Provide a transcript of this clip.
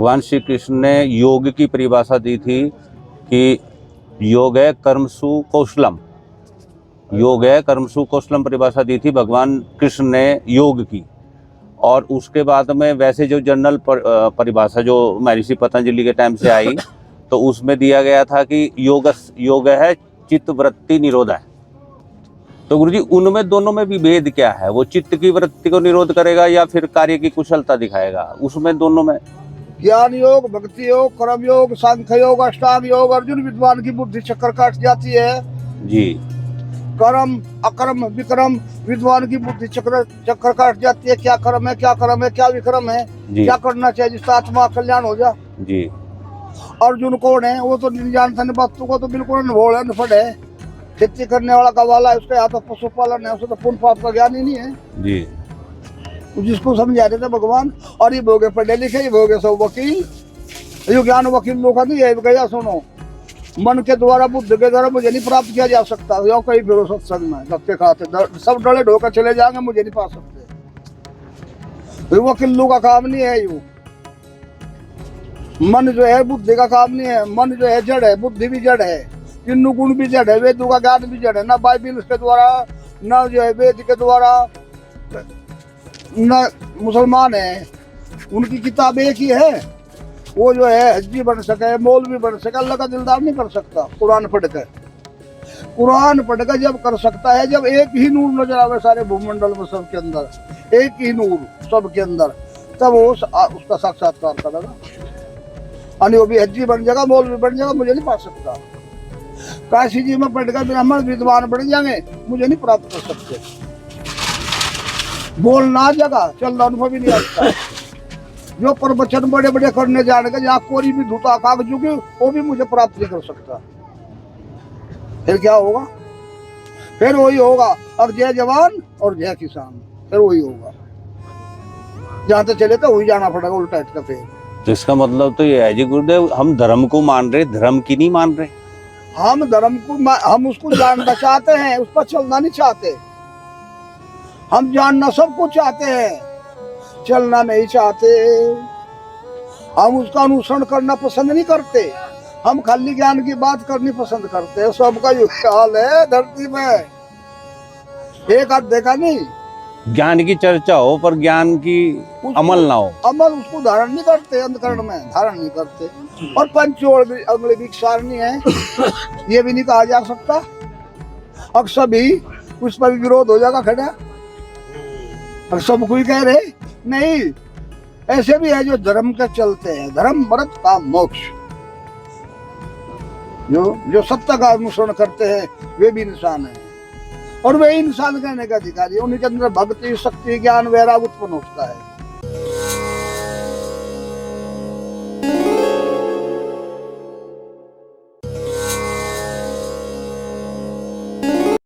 भगवान श्री कृष्ण ने योग की परिभाषा दी थी कि योग है कर्मसु कौशलम। योग है कर्मसु कौशलम परिभाषा दी थी भगवान कृष्ण ने योग की। और उसके बाद में वैसे जो जनरल परिभाषा जो महर्षि पतंजलि के टाइम से आई तो उसमें दिया गया था कि योग है चित्त वृत्ति निरोध है। तो गुरुजी उनमें दोनों में भी भेद क्या है? वो चित्त की वृत्ति को निरोध करेगा या फिर कार्य की कुशलता दिखाएगा? उसमें दोनों में ज्ञान योग, भक्ति योग, कर्म योग, सांख्य योग, अष्टांग योग। अर्जुन विद्वान की बुद्धि चक्कर काट जाती है जी। कर्म अकर्म विक्रम विद्वान की बुद्धि चक्कर काट जाती है। क्या कर्म है, क्या कर्म है, क्या विक्रम है, क्या करना चाहिए जिससे आत्मा कल्याण हो जा। जी। अर्जुन कौन है? वो तो नहीं जानता, नहीं वस्तु को तो बिल्कुल अनुभव है, अनपढ़ है। खेती करने वाला का वाला है, उसके हाथ पशुपालन है, उसे तो पुण्य पाप का ज्ञान ही नहीं है जी। जिसको समझा रहे थे भगवान। और ये भोगे पढ़े लिखे, ये भोगे सब वकील। ये ज्ञान वकील लोग नहीं है। गया सुनो, मन के द्वारा बुद्ध के द्वारा मुझे नहीं प्राप्त किया जा सकता। यो कहीं फिर सत्संग में धक्के खाते सब डले ढोकर चले जाएंगे, मुझे नहीं पा सकते। वकील लोग का काम नहीं है। यू मन जो है बुद्धि का काम नहीं है। मन जो है जड़ है, बुद्धि भी जड़ है, तीनों गुण भी जड़ है, वेदों का ज्ञान भी जड़ है। ना बाइबिल के द्वारा, ना जो है वेद के द्वारा, न मुसलमान है उनकी किताब एक ही है। वो जो है हज्जी बन सके, मौलवी बन सके, अल्लाह का दिलदार नहीं कर सकता। कुरान पढ़कर, कुरान पढ़कर जब कर सकता है जब एक ही नूर नजर आवे सारे भूमंडल में, सबके अंदर एक ही नूर सबके अंदर, तब वो उसका साक्षात्कार करेगा। यानी वो भी हज्जी बन जाएगा, मौलवी बन जाएगा, मुझे नहीं पा सकता। काशी जी में पढ़कर ब्राह्मण विद्वान बन जाएंगे, मुझे नहीं प्राप्त कर सकते। बोलना जगह चलना अनुभव ही नहीं आता। जो प्रवचन बड़े बड़े करने जाने का, जहाँ कोरी भी धुता कागजों की, वो भी मुझे प्राप्त नहीं कर सकता। फिर क्या होगा? फिर वही होगा, अब जय जवान और जय किसान, फिर वही होगा। जहाँ तक चले तो वही जाना पड़ेगा उल्टा इटका। फिर तो इसका मतलब तो ये है जी गुरुदेव, हम धर्म को मान रहे, धर्म की नहीं मान रहे। हम धर्म को हम उसको जानना चाहते हैं, उस पर चलना नहीं चाहते। हम जानना सब कुछ चाहते हैं, चलना नहीं चाहते। हम उसका अनुसरण करना पसंद नहीं करते। हम खाली ज्ञान की बात करनी पसंद करते हैं। सबका ये ख्याल है धरती में, एक हाथ देखा नहीं। ज्ञान की चर्चा हो पर ज्ञान की अमल ना हो। अमल उसको धारण नहीं करते, अंतकरण में धारण नहीं करते। और पंचोड़ अगले भिक्षारणी है, ये भी नहीं कहा जा सकता। अक्सर भी उस पर विरोध हो जाएगा खड़ा। सब कोई कह रहे नहीं। ऐसे भी है जो धर्म के चलते हैं, धर्म मरद का मोक्ष। जो सत्य का अनुसरण करते हैं वे भी इंसान है, और वे इंसान कहने का अधिकारी है। उनके अंदर भक्ति, शक्ति, ज्ञान, वैराग उत्पन्न होता है।